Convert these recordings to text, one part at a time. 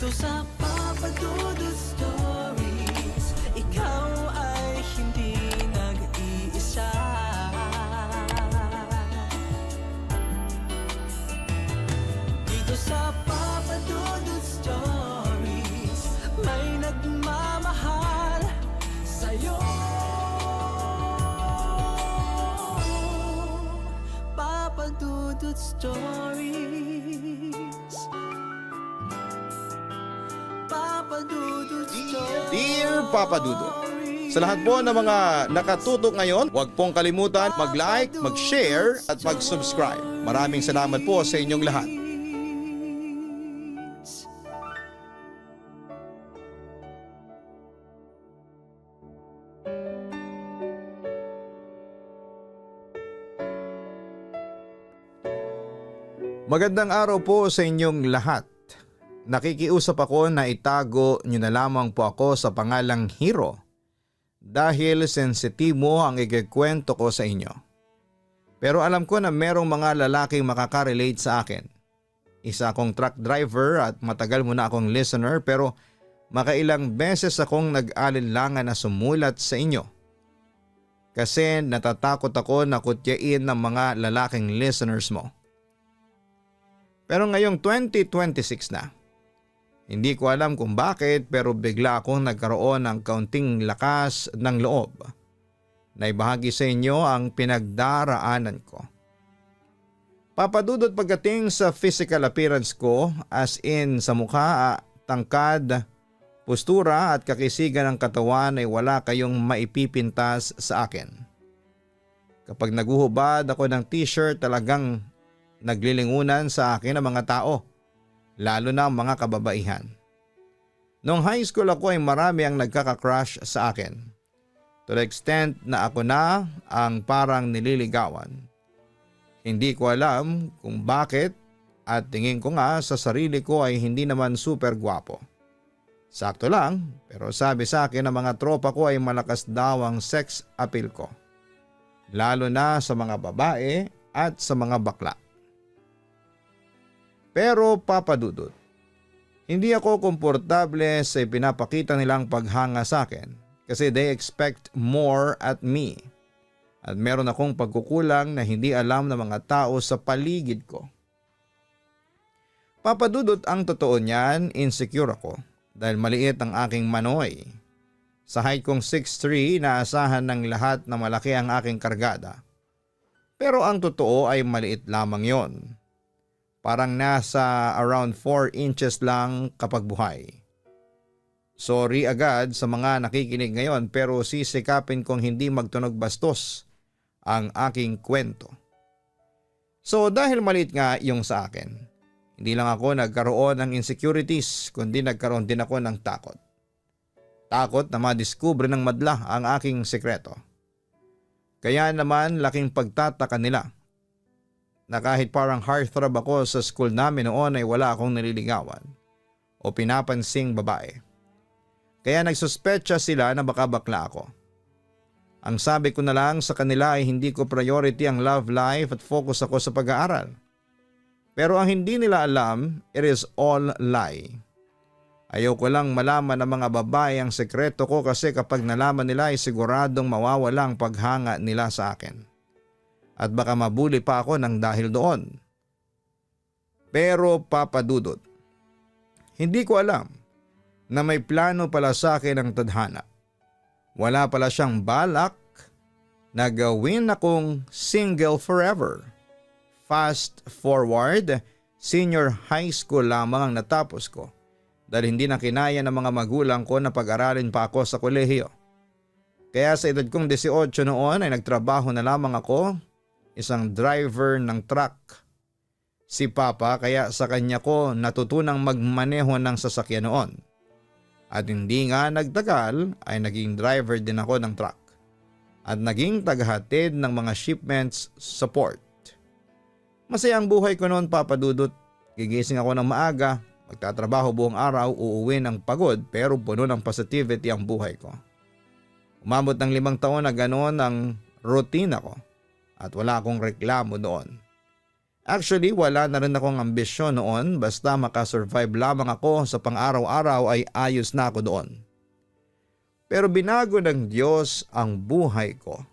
sa Papa Dudut Stories, ikaw ay hindi nag-iisa. Dito sa Papa Dudut Stories, may nagmamahal sa'yo. Papa Dudut Stories, Papa Dudut Stories. Dear Papa Dudut, sa lahat po ng mga nakatutok ngayon, huwag pong kalimutan mag-like, mag-share at mag-subscribe. Maraming salamat po sa inyong lahat. Magandang araw po sa inyong lahat. Nakikiusap ako na itago nyo na lamang po ako sa pangalang Hero dahil sensitibo ang ikikwento ko sa inyo. Pero alam ko na merong mga lalaking makakarelate sa akin. Isa akong truck driver at matagal mo na akong listener pero makailang beses akong nag-alinlangan na sumulat sa inyo. Kasi natatakot ako na kutyain ng mga lalaking listeners mo. Pero ngayong 2026 na, hindi ko alam kung bakit pero bigla akong nagkaroon ng kaunting lakas ng loob na ibahagi sa inyo ang pinagdaraanan ko. Papadudot pagdating sa physical appearance ko as in sa mukha, tangkad, postura at kakisigan ng katawan ay wala kayong maipipintas sa akin. Kapag naguhubad ako ng t-shirt talagang naglilingunan sa akin ang mga tao, lalo na ang mga kababaihan. Noong high school ako ay marami ang nagkaka-crush sa akin. To the extent na ako na ang parang nililigawan. Hindi ko alam kung bakit at tingin ko nga sa sarili ko ay hindi naman super gwapo. Sakto lang pero sabi sa akin ng mga tropa ko ay malakas daw ang sex appeal ko. Lalo na sa mga babae at sa mga bakla. Pero Papa Dudut, hindi ako komportable sa pinapakita nilang paghanga sa akin kasi they expect more at me. At meron akong pagkukulang na hindi alam ng mga tao sa paligid ko. Papa Dudut, ang totoo niyan, insecure ako dahil maliit ang aking manoy. Sa height kong 6'3", naasahan ng lahat na malaki ang aking kargada. Pero ang totoo ay maliit lamang yon. Parang nasa around 4 inches lang kapag buhay. Sorry agad sa mga nakikinig ngayon pero sisikapin kong hindi magtunog bastos ang aking kwento. So dahil maliit nga yung sa akin, hindi lang ako nagkaroon ng insecurities kundi nagkaroon din ako ng takot. Takot na madiskubre ng madla ang aking sekreto. Kaya naman laking pagtataka nila na kahit parang heartthrob ako sa school namin noon ay wala akong nililigawan o pinapansing babae. Kaya nagsuspecha sila na baka bakla ako. Ang sabi ko na lang sa kanila ay hindi ko priority ang love life at focus ako sa pag-aaral. Pero ang hindi nila alam, it is all lie. Ayaw ko lang malaman ng mga babae ang sekreto ko kasi kapag nalaman nila ay siguradong mawawala ang paghanga nila sa akin. At baka mabuli pa ako ng dahil doon. Pero Papa Dudut, hindi ko alam na may plano pala sa akin ang tadhana. Wala pala siyang balak na gawin akong single forever. Fast forward, senior high school lamang ang natapos ko dahil hindi na kinaya ng mga magulang ko na pag-aralin pa ako sa kolehiyo. Kaya sa edad kong 18 noon ay nagtrabaho na lamang ako, isang driver ng truck. Si Papa kaya sa kanya ko natutunang magmaneho ng sasakyan noon. At hindi nga nagtagal ay naging driver din ako ng truck. At naging tagahatid ng mga shipments sa port. Masaya ang buhay ko noon, Papa Dudut. Gigising ako ng maaga, magtatrabaho buong araw, uuwi ng pagod pero puno ng positivity ang buhay ko. Umabot ng 5 taon na ganoon ang routine ko. At wala akong reklamo doon. Actually, wala na rin akong ambisyon noon, basta makasurvive lamang ako sa pang-araw-araw ay ayos na ako doon. Pero binago ng Diyos ang buhay ko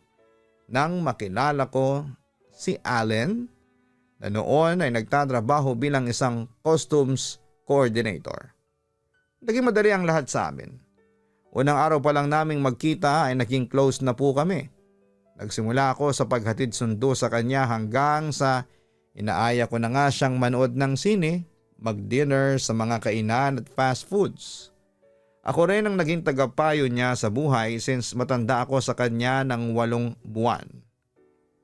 nang makilala ko si Allen na noon ay nagtatrabaho bilang isang customs coordinator. Naging madali ang lahat sa amin. Unang araw pa lang naming magkita ay naging close na po kami. Nagsimula ako sa paghatid sundo sa kanya hanggang sa inaaya ko na nga siyang manood ng sine, mag-dinner sa mga kainan at fast foods. Ako rin ang naging tagapayo niya sa buhay since matanda ako sa kanya ng 8 buwan.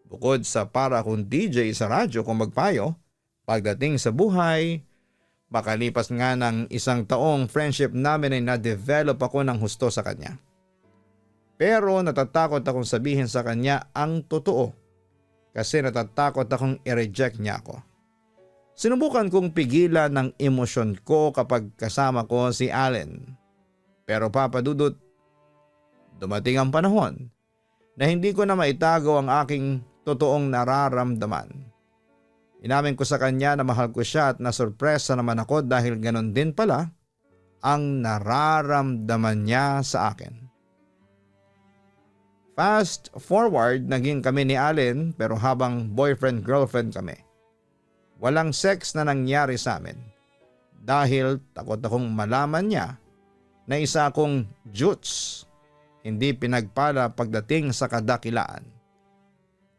Bukod sa para akong DJ sa radyo kung magpayo, pagdating sa buhay, makalipas nga ng 1 taong friendship namin ay na-develop ako ng husto sa kanya. Pero natatakot akong sabihin sa kanya ang totoo. Kasi natatakot akong i-reject niya ako. Sinubukan kong pigilan ng emosyon ko kapag kasama ko si Allen. Pero Papa Dudut, dumating ang panahon na hindi ko na maitago ang aking totoong nararamdaman. Inamin ko sa kanya na mahal ko siya at nasurpresa naman ako dahil ganon din pala ang nararamdaman niya sa akin. Fast forward, naging kami ni Allen pero habang boyfriend-girlfriend kami. Walang sex na nangyari sa amin dahil takot akong malaman niya na isa akong jutes, hindi pinagpala pagdating sa kadakilaan.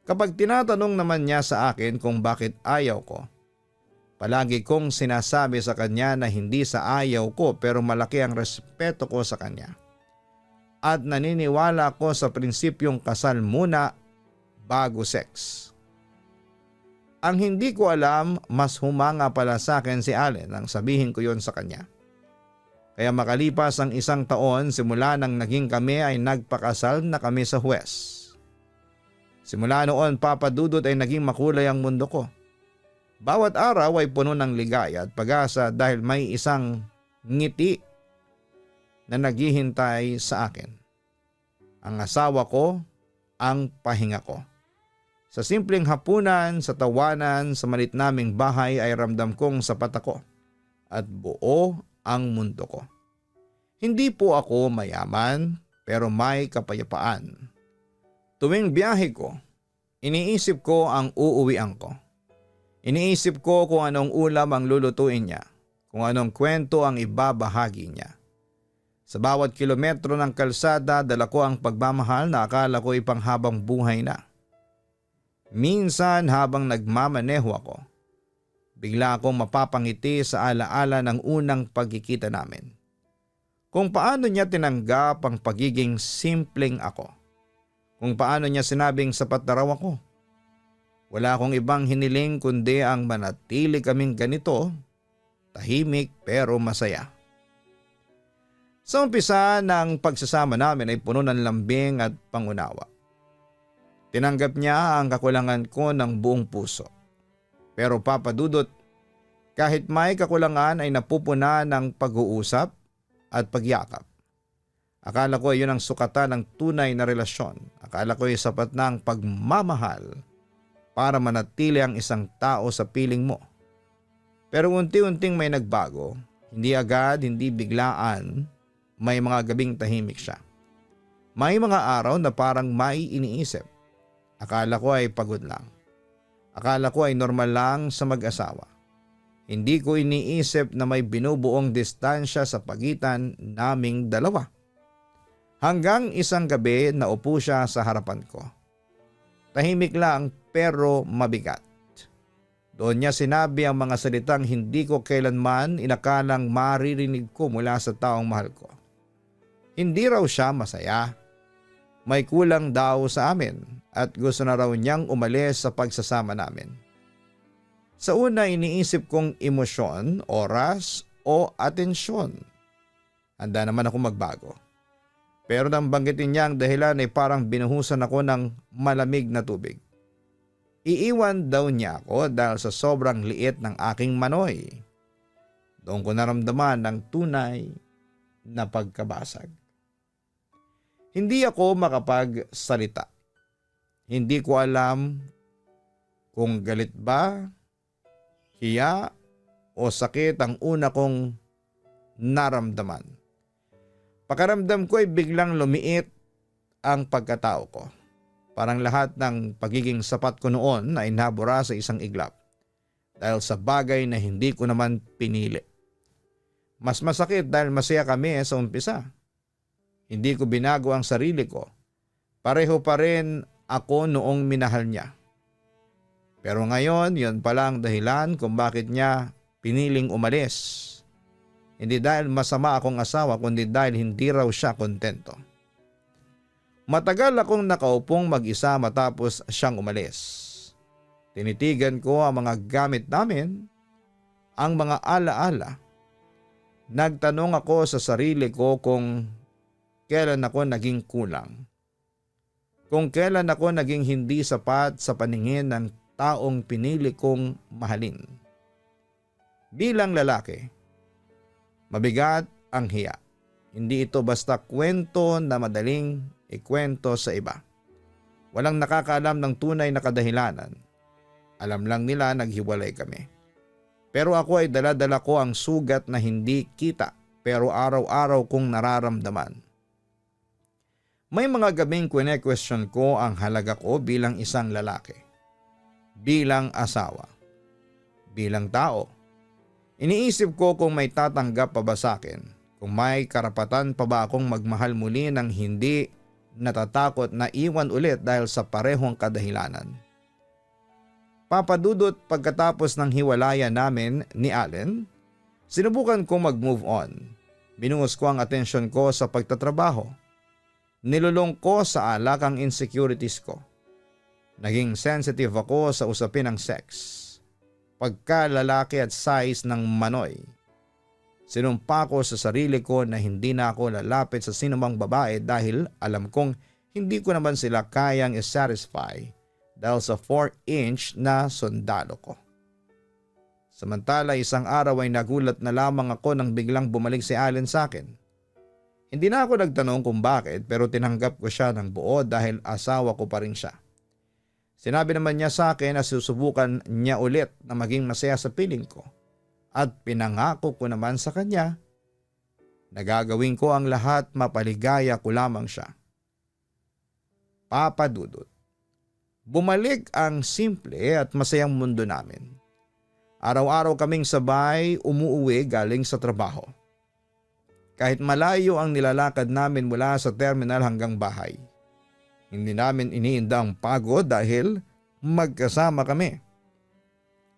Kapag tinatanong naman niya sa akin kung bakit ayaw ko, palagi kong sinasabi sa kanya na hindi sa ayaw ko pero malaki ang respeto ko sa kanya. At naniniwala ko sa prinsipyong kasal muna bago sex. Ang hindi ko alam, mas humanga pala sa akin si Allen nang sabihin ko yon sa kanya. Kaya makalipas ang 1 taon simula nang naging kami ay nagpakasal na kami sa huwes. Simula noon Papa Dudut ay naging makulay ang mundo ko. Bawat araw ay puno ng ligaya at pag-asa dahil may isang ngiti na naghihintay sa akin. Ang asawa ko, ang pahinga ko. Sa simpleng hapunan, sa tawanan, sa malit naming bahay ay ramdam kong sapat ako at buo ang mundo ko. Hindi po ako mayaman pero may kapayapaan. Tuwing biyahe ko, iniisip ko ang uuwian ko. Iniisip ko kung anong ulam ang lulutuin niya, kung anong kwento ang ibabahagi niya. Sa bawat kilometro ng kalsada, dala ko ang pagmamahal na akala ko ipanghabang buhay na. Minsan habang nagmamaneho ako, bigla akong mapapangiti sa alaala ng unang pagkikita namin. Kung paano niya tinanggap ang pagiging simpleng ako. Kung paano niya sinabing sapat na raw ako. Wala akong ibang hiniling kundi ang manatili kaming ganito, tahimik pero masaya. Sa umpisa ng pagsasama namin ay puno ng lambing at pangunawa. Tinanggap niya ang kakulangan ko ng buong puso. Pero Papa Dudut, kahit may kakulangan ay napupuna ng pag-uusap at pagyakap. Akala ko yun ang sukatan ng tunay na relasyon. Akala ko ay sapat na ang pagmamahal para manatili ang isang tao sa piling mo. Pero unti-unting may nagbago. Hindi agad, hindi biglaan. May mga gabing tahimik siya. May mga araw na parang may iniisip. Akala ko ay pagod lang. Akala ko ay normal lang sa mag-asawa. Hindi ko iniisip na may binubuong distansya sa pagitan naming dalawa. Hanggang isang gabi naupo siya sa harapan ko. Tahimik lang pero mabigat. Doon niya sinabi ang mga salitang hindi ko kailanman inakalang maririnig ko mula sa taong mahal ko. Hindi raw siya masaya. May kulang daw sa amin at gusto na raw niyang umalis sa pagsasama namin. Sa una iniisip kong emosyon, oras o atensyon. Handa naman ako magbago. Pero nang banggitin niya ang dahilan ay parang binuhusan ako ng malamig na tubig. Iiwan daw niya ako dahil sa sobrang liit ng aking manoy. Doon ko naramdaman ng tunay na pagkabasag. Hindi ako makapagsalita. Hindi ko alam kung galit ba hiya o sakit ang una kong naramdaman. Pakiramdam ko ay biglang lumiit ang pagkatao ko. Parang lahat ng pagiging sapat ko noon ay nabura sa isang iglap dahil sa bagay na hindi ko naman pinili. Mas masakit dahil masaya kami sa umpisa. Hindi ko binago ang sarili ko. Pareho pa rin ako noong minahal niya. Pero ngayon, yun pala ang dahilan kung bakit niya piniling umalis. Hindi dahil masama akong asawa kundi dahil hindi raw siya kontento. Matagal akong nakaupong mag-isa matapos siyang umalis. Tinitigan ko ang mga gamit namin, ang mga alaala. Nagtanong ako sa sarili ko kung kailan ako naging kulang. Kung kailan ako naging hindi sapat sa paningin ng taong pinili kong mahalin. Bilang lalaki, mabigat ang hiya. Hindi ito basta kwento na madaling ikwento sa iba. Walang nakakaalam ng tunay na kadahilanan. Alam lang nila naghiwalay kami. Pero ako ay dala-dala ko ang sugat na hindi kita pero araw-araw kong nararamdaman. May mga gabing kwene-question ko ang halaga ko bilang isang lalaki. Bilang asawa. Bilang tao. Iniisip ko kung may tatanggap pa ba sa akin. Kung may karapatan pa ba akong magmahal muli ng hindi natatakot na iwan ulit dahil sa parehong kadahilanan. Papadudot pagkatapos ng hiwalayan namin ni Allen, sinubukan kong mag-move on. Binuhos ko ang atensyon ko sa pagtatrabaho. Nilulong ko sa alak ang insecurities ko. Naging sensitive ako sa usapin ng sex, pagkalalaki at size ng manoy. Sinumpa ko sa sarili ko na hindi na ako lalapit sa sinumang babae dahil alam kong hindi ko naman sila kayang i-satisfy dahil sa 4-inch na sundalo ko. Samantala isang araw ay nagulat na lamang ako nang biglang bumalik si Allen sa akin. Hindi na ako nagtanong kung bakit pero tinanggap ko siya ng buo dahil asawa ko pa rin siya. Sinabi naman niya sa akin na susubukan niya ulit na maging masaya sa piling ko. At pinangako ko naman sa kanya na gagawin ko ang lahat mapaligaya ko lamang siya. Papadudot. Bumalik ang simple at masayang mundo namin. Araw-araw kaming sabay umuuwi galing sa trabaho. Kahit malayo ang nilalakad namin mula sa terminal hanggang bahay. Hindi namin iniinda ang pagod dahil magkasama kami.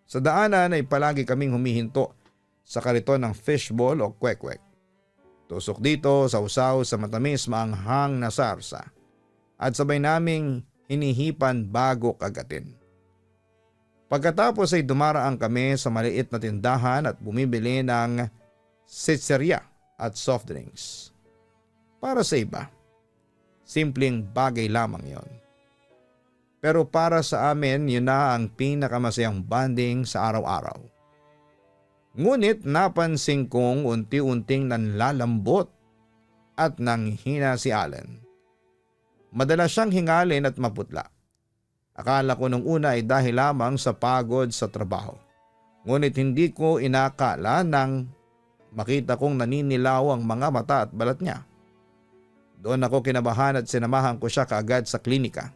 Sa daanan ay palagi kaming humihinto sa kariton ng fishball o kwek-kwek. Tusok dito sa usaw sa matamis maanghang na sarsa at sabay naming hinihipan bago kagatin. Pagkatapos ay dumaraan kami sa maliit na tindahan at bumibili ng sitserya at soft drinks. Para sa iba, simpleng bagay lamang yon. Pero para sa amin, yun na ang pinakamasayang bonding sa araw-araw. Ngunit napansin kong unti-unting nanlalambot at nanghina si Allen. Madalas siyang hingalin at maputla. Akala ko nung una ay dahil lamang sa pagod sa trabaho. Ngunit hindi ko inakala nang makita kong naninilaw ang mga mata at balat niya. Doon ako kinabahan at sinamahan ko siya kaagad sa klinika.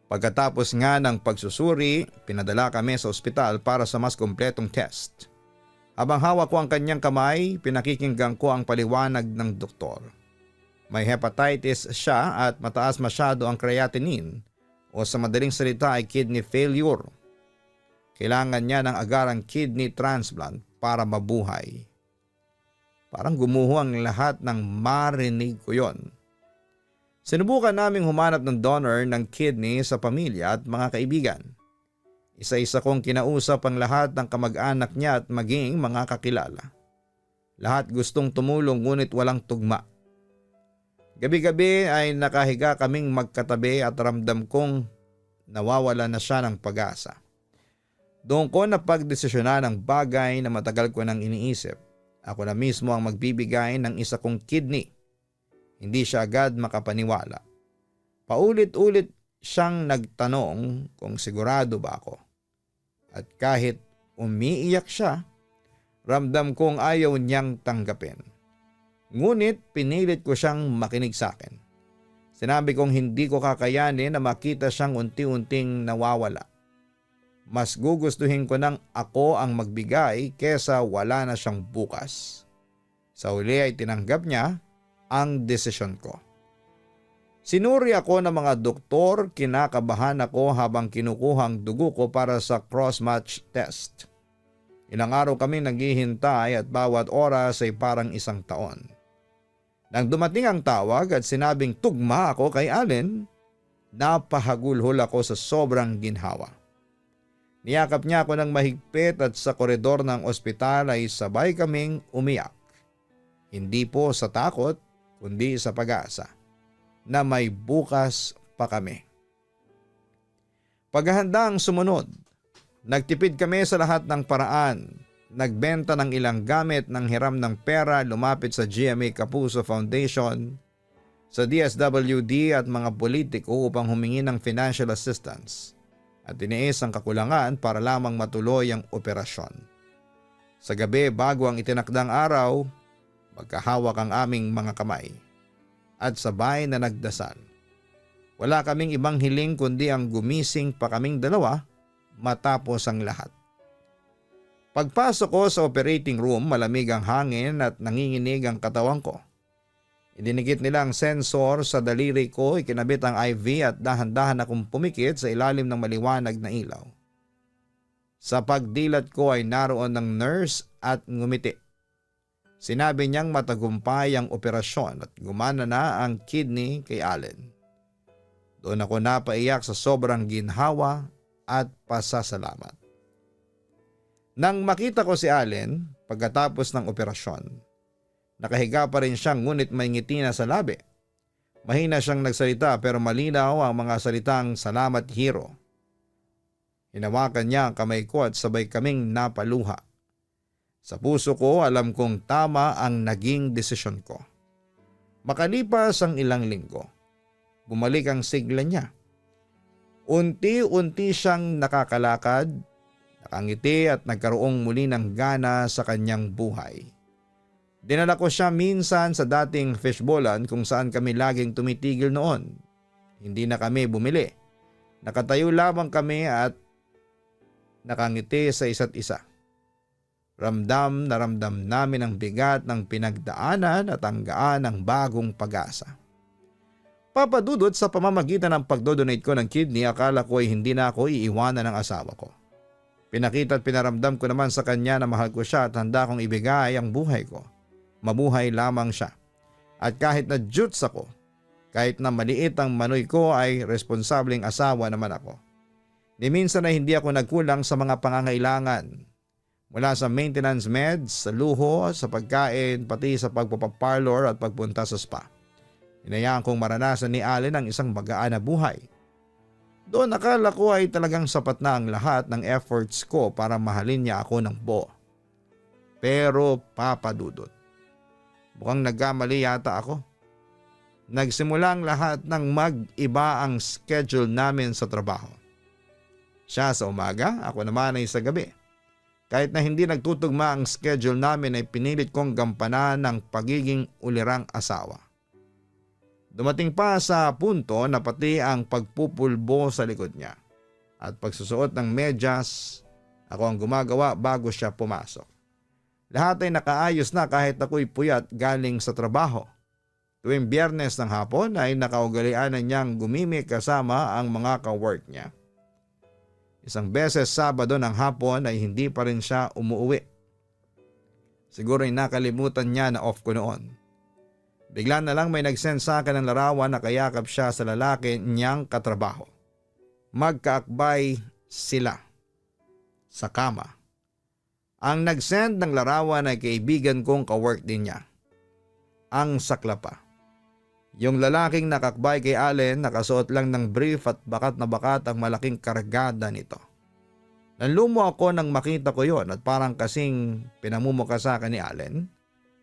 Pagkatapos nga ng pagsusuri, pinadala kami sa ospital para sa mas kumpletong test. Habang hawak ko ang kanyang kamay, pinakikinggan ko ang paliwanag ng doktor. May hepatitis siya at mataas masyado ang creatinine o sa madaling salita ay kidney failure. Kailangan niya ng agarang kidney transplant para mabuhay. Parang gumuho ang lahat ng marinig ko yon. Sinubukan naming humanap ng donor ng kidney sa pamilya at mga kaibigan. Isa-isa kong kinausap ang lahat ng kamag-anak niya at maging mga kakilala. Lahat gustong tumulong ngunit walang tugma. Gabi-gabi ay nakahiga kaming magkatabi at ramdam kong nawawala na siya ng pag-asa. Doon ko napagdesisyonan ang bagay na matagal ko nang iniisip. Ako na mismo ang magbibigay ng isa kong kidney. Hindi siya agad makapaniwala. Paulit-ulit siyang nagtanong kung sigurado ba ako. At kahit umiiyak siya. Ramdam kong ayaw niyang tanggapin. Ngunit pinilit ko siyang makinig sa akin. Sinabi kong hindi ko kakayanin na makita siyang unti-unting nawawala. Mas gugustuhin ko nang ako ang magbigay kesa wala na siyang bukas. Sa uli ay tinanggap niya ang desisyon ko. Sinuri ako ng mga doktor, kinakabahan ako habang kinukuha ang dugo ko para sa cross-match test. Ilang araw kami naghihintay at bawat oras ay parang isang taon. Nang dumating ang tawag at sinabing tugma ako kay Allen, napahagulhol ako sa sobrang ginhawa. Niyakap niya ako ng mahigpit at sa koridor ng ospital ay sabay kaming umiyak. Hindi po sa takot, kundi sa pag-asa na may bukas pa kami. Paghahanda ang sumunod. Nagtipid kami sa lahat ng paraan. Nagbenta ng ilang gamit ng hiram ng pera, lumapit sa GMA Kapuso Foundation, sa DSWD at mga politiko upang humingi ng financial assistance at tiniis ang kakulangan para lamang matuloy ang operasyon. Sa gabi bago ang itinakdang araw, magkahawak ang aming mga kamay at sabay na nagdasal. Wala kaming ibang hiling kundi ang gumising pa kaming dalawa matapos ang lahat. Pagpasok ko sa operating room, malamig ang hangin at nanginginig ang katawan ko. Idinikit nila ang sensor sa daliri ko, ikinabit ang IV at dahan-dahan akong pumikit sa ilalim ng maliwanag na ilaw. Sa pagdilat ko ay naroon ng nurse at ngumiti. Sinabi niyang matagumpay ang operasyon at gumana na ang kidney kay Allen. Doon ako napaiyak sa sobrang ginhawa at pasasalamat. Nang makita ko si Allen pagkatapos ng operasyon, nakahiga pa rin siya ngunit may ngiti na sa labi. Mahina siyang nagsalita pero malinaw ang mga salitang salamat hero. Hinawakan niya ang kamay ko at sabay kaming napaluha. Sa puso ko alam kong tama ang naging desisyon ko. Makalipas ang ilang linggo, bumalik ang sigla niya. Unti-unti siyang nakakalakad, nakangiti at nagkaroong muli ng gana sa kanyang buhay. Dinala ko siya minsan sa dating fishbowlan kung saan kami laging tumitigil noon. Hindi na kami bumili. Nakatayo lamang kami at nakangiti sa isa't isa. Ramdam na ramdam namin ang bigat ng pinagdaanan at ang gaan ng bagong pag-asa. Papadudot sa pamamagitan ng pagdodonate ko ng kidney, akala ko ay hindi na ako iiwanan ng asawa ko. Pinakita at pinaramdam ko naman sa kanya na mahal ko siya at handa kong ibigay ang buhay ko. Mabuhay lamang siya. At kahit na jutes ako, kahit na maliit ang manoy ko ay responsableng asawa naman ako. Ni minsan ay hindi ako nagkulang sa mga pangangailangan. Mula sa maintenance meds, sa luho, sa pagkain, pati sa pagpapaparlor at pagpunta sa spa. Hinayaan kong maranasan ni Allen ang isang magaan na buhay. Doon akala ko ay talagang sapat na ang lahat ng efforts ko para mahalin niya ako ng buo. Pero papadudot, mukhang nagkamali yata ako. Nagsimula ang lahat ng mag-iba ang schedule namin sa trabaho. Siya sa umaga, ako naman ay sa gabi. Kahit na hindi nagtutugma ang schedule namin ay pinilit kong gampanan ng pagiging ulirang asawa. Dumating pa sa punto na pati ang pagpupulbo sa likod niya at pagsusuot ng medyas, ako ang gumagawa bago siya pumasok. Lahat ay nakaayos na kahit ako'y puyat galing sa trabaho. Tuwing Biyernes ng hapon ay nakaugalian na niyang gumimik kasama ang mga ka-work niya. Isang beses Sabado ng hapon ay hindi pa rin siya umuwi. Siguro ay nakalimutan niya na off ko noon. Bigla na lang may nag-send sa akin ng larawan na kayakap siya sa lalaki niyang katrabaho. Magkaakbay sila sa kama. Ang nag-send ng larawan ay kaibigan kong ka-work din niya. Ang sakla pa. Yung lalaking nakakbay kay Allen nakasuot lang ng brief at bakat na bakat ang malaking kargada nito. Nanlumo ako nang makita ko yon at parang kasing pinamumuka sa akin ni Allen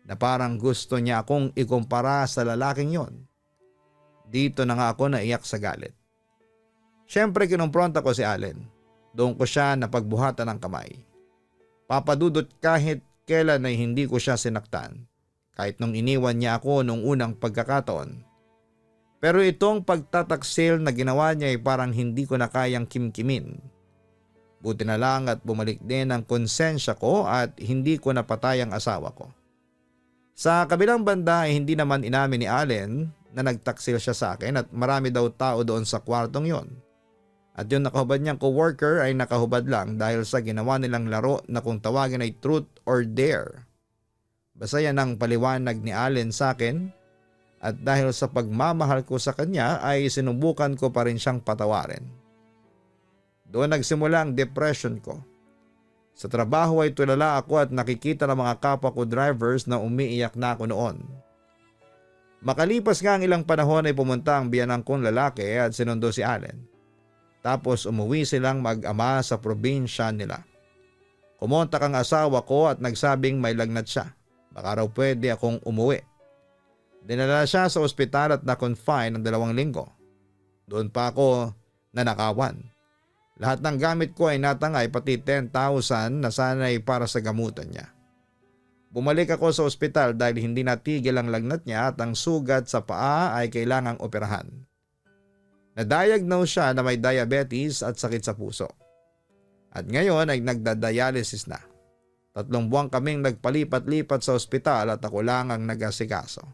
na parang gusto niya akong ikumpara sa lalaking yon. Dito na nga ako naiyak sa galit. Siyempre kinumpronta ko si Allen. Doon ko siya napagbuhatan ng kamay. Papadudot kahit kailan ay hindi ko siya sinaktan. Kahit nung iniwan niya ako nung unang pagkakataon. Pero itong pagtataksil na ginawa niya ay parang hindi ko na kayang kimkimin. Buti na lang at bumalik din ang konsensya ko at hindi ko napatay ang asawa ko. Sa kabilang banda ay hindi naman inamin ni Allen na nagtaksil siya sa akin at marami daw tao doon sa kwartong yon. At yung nakahubad niyang coworker ay nakahubad lang dahil sa ginawa nilang laro na kung tawagin ay truth or dare. Basta yan ang paliwanag ni Allen sa akin at dahil sa pagmamahal ko sa kanya ay sinubukan ko pa rin siyang patawarin. Doon nagsimula ang depression ko. Sa trabaho ay tulala ako at nakikita ng mga kapwa ko drivers na umiiyak na ako noon. Makalipas nga ang ilang panahon ay pumunta ang biyanang kong lalaki at sinundo si Allen. Tapos umuwi silang mag-ama sa probinsya nila. Kumontak ang asawa ko at nagsabing may lagnat siya. Baka raw pwede akong umuwi. Dinala siya sa ospital at na-confine ng 2 linggo. Doon pa ako nanakawan. Lahat ng gamit ko ay natangay pati 10,000 na sana'y para sa gamutan niya. Bumalik ako sa ospital dahil hindi natigil ang lagnat niya at ang sugat sa paa ay kailangang operahan. Na-diagnose siya na may diabetes at sakit sa puso. At ngayon ay nagda-dialysis na. 3 buwan kaming nagpalipat-lipat sa ospital at ako lang ang nag-asikaso.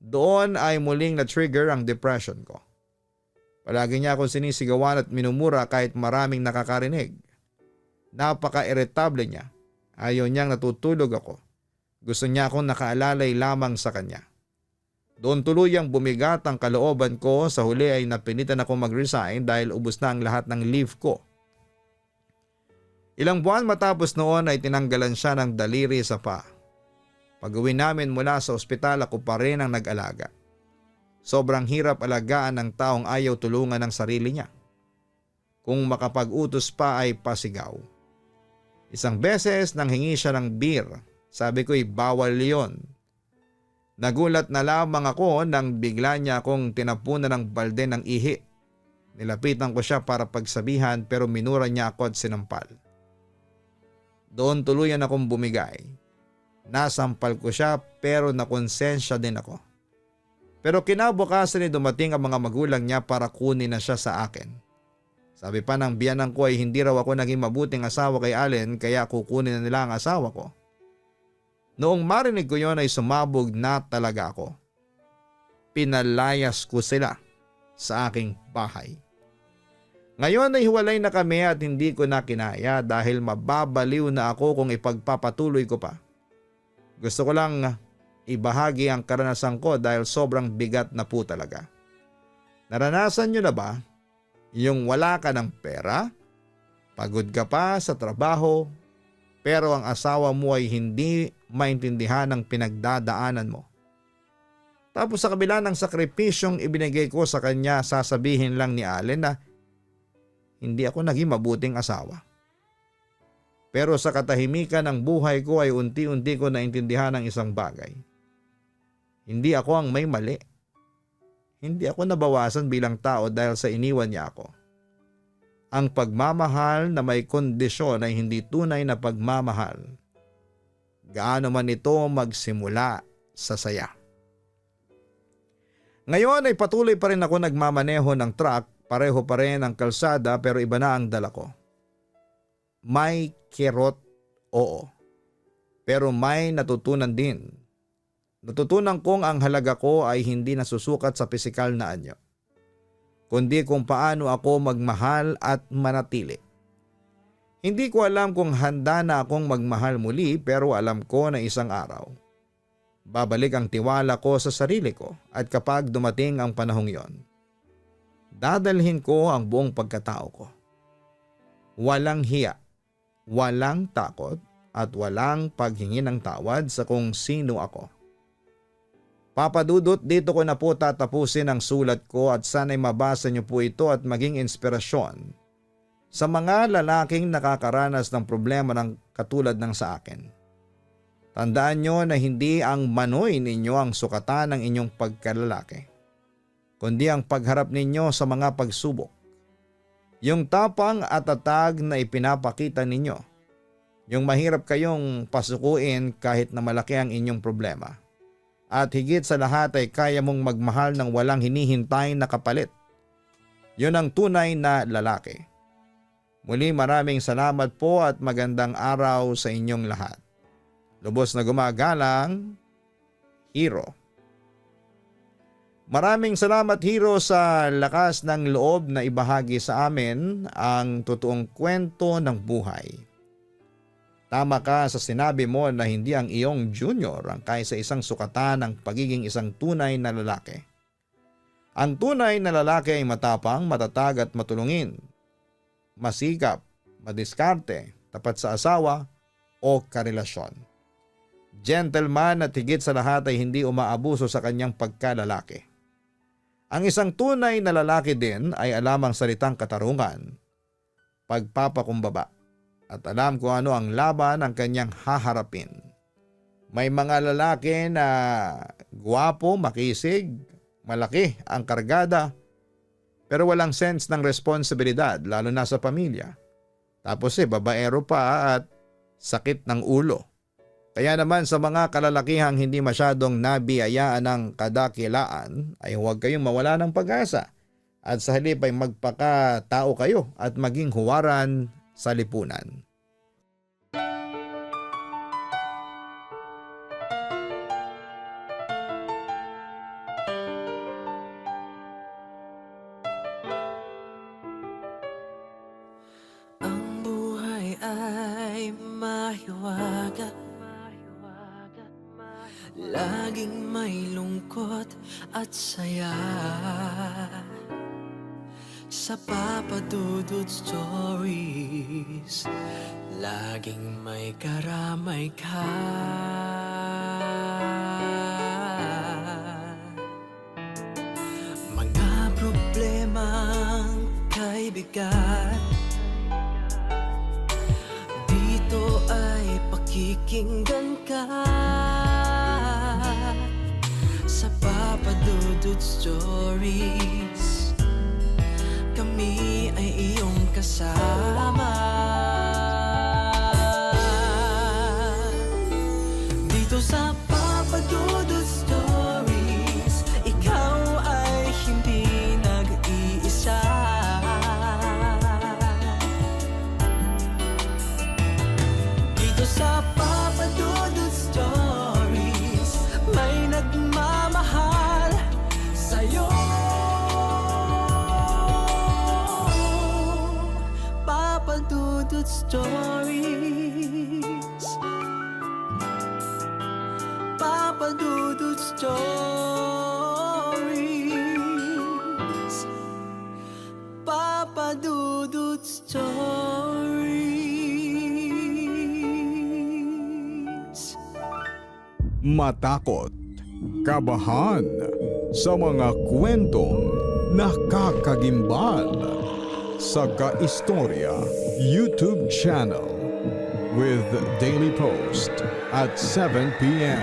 Doon ay muling na-trigger ang depression ko. Palagi niya akong sinisigawan at minumura kahit maraming nakakarinig. Napaka-irritable niya. Ayaw niyang natutulog ako. Gusto niya akong nakaalalay lamang sa kanya. Doon tuluyang bumigat ang kalooban ko. Sa huli ay napilitan ako mag-resign dahil ubos na ang lahat ng leave ko. Ilang buwan matapos noon ay tinanggalan siya ng daliri sa paa. Pag-uwi namin mula sa ospital ako pa rin ang nag-alaga. Sobrang hirap alagaan ng taong ayaw tulungan ng sarili niya. Kung makapag-utos pa ay pasigaw. Isang beses nang hingi siya ng beer, sabi ko'y bawal yon. Nagulat na lamang ako nang bigla niya akong tinapunan ng balde ng ihi. Nilapitan ko siya para pagsabihan pero minura niya ako at sinampal. Doon tuluyan akong bumigay. Nasampal ko siya pero nakonsensya din ako. Pero kinabukasan ay dumating ang mga magulang niya para kunin na siya sa akin. Sabi pa ng biyanan ko ay hindi raw ako naging mabuting asawa kay Allen kaya kukunin na nila ang asawa ko. Noong marinig ko yon ay sumabog na talaga ako. Pinalayas ko sila sa aking bahay. Ngayon ay hiwalay na kami at hindi ko na kinaya dahil mababaliw na ako kung ipagpapatuloy ko pa. Gusto ko lang ibahagi ang karanasan ko dahil sobrang bigat na po talaga. Naranasan nyo na ba yung wala ka ng pera, pagod ka pa sa trabaho, pero ang asawa mo ay hindi maintindihan ang pinagdadaanan mo? Tapos sa kabila ng sakripisyong ibinigay ko sa kanya, sasabihin lang ni Allen na hindi ako naging mabuting asawa. Pero sa katahimikan ng buhay ko ay unti-unti ko naintindihan ang isang bagay. Hindi ako ang may mali. Hindi ako nabawasan bilang tao dahil sa iniwan niya ako. Ang pagmamahal na may kondisyon ay hindi tunay na pagmamahal. Gaano man ito magsimula sa saya. Ngayon ay patuloy pa rin ako nagmamaneho ng truck, pareho pa rin ang kalsada pero iba na ang dala ko. May kirot, oo. Pero may natutunan din. Natutunan kong ang halaga ko ay hindi nasusukat sa pisikal na anyo, kundi kung paano ako magmahal at manatili. Hindi ko alam kung handa na akong magmahal muli pero alam ko na isang araw babalik ang tiwala ko sa sarili ko at kapag dumating ang panahong yon, dadalhin ko ang buong pagkatao ko. Walang hiya, walang takot at walang paghingi ng tawad sa kung sino ako. Papadudot, dito ko na po tatapusin ang sulat ko at sana'y mabasa niyo po ito at maging inspirasyon sa mga lalaking nakakaranas ng problema ng katulad ng sa akin. Tandaan niyo na hindi ang manoy ninyo ang sukatan ng inyong pagkalalaki, kundi ang pagharap ninyo sa mga pagsubok. Yung tapang at tatag na ipinapakita ninyo Yung mahirap kayong pasukuin kahit na malaki ang inyong problema. At higit sa lahat ay kaya mong magmahal ng walang hinihintay na kapalit. Yun ang tunay na lalaki. Muli maraming salamat po at magandang araw sa inyong lahat. Lubos na gumagalang, Hero. Maraming salamat Hero sa lakas ng loob na ibahagi sa amin ang totoong kwento ng buhay. Tama ka sa sinabi mo na hindi ang iyong junior ang kaysa isang sukatan ng pagiging isang tunay na lalaki. Ang tunay na lalaki ay matapang, matatag at matulungin. Masikap, madiskarte, tapat sa asawa o karelasyon. Gentleman at higit sa lahat ay hindi umaabuso sa kanyang pagkalalaki. Ang isang tunay na lalaki din ay alam ang salitang katarungan, pagpapakumbaba, at alam kung ano ang laban ang kanyang haharapin. May mga lalaki na guwapo, makisig, malaki ang kargada, pero walang sense ng responsibilidad lalo na sa pamilya. Tapos babaero pa at sakit ng ulo. Kaya naman sa mga kalalakihang hindi masyadong nabiyayaan ng kadakilaan ay huwag kayong mawala ng pag-asa at sa halip ay magpakatao kayo at maging huwaran sa lipunan. Ang buhay ay mahiwaga, laging may lungkot at saya. Sa Papa Dudut Stories, laging may karamay ka. Mga problemang kaibigan, dito ay pakikinggan ka. Sa Papa Dudut Stories, kami ay iyong kasama. Dito sa Papa Dudut Stories, ikaw ay hindi nag-iisa. Dito sa Papa Dudut Stories, may nagmamahal sa'yo. Papa Dudut Stories, Papa Dudut Stories, Papa Dudut Stories. Matakot, kabahan sa mga kwentong nakakagimbal sa Kaistorya YouTube channel with daily post at 7 p.m.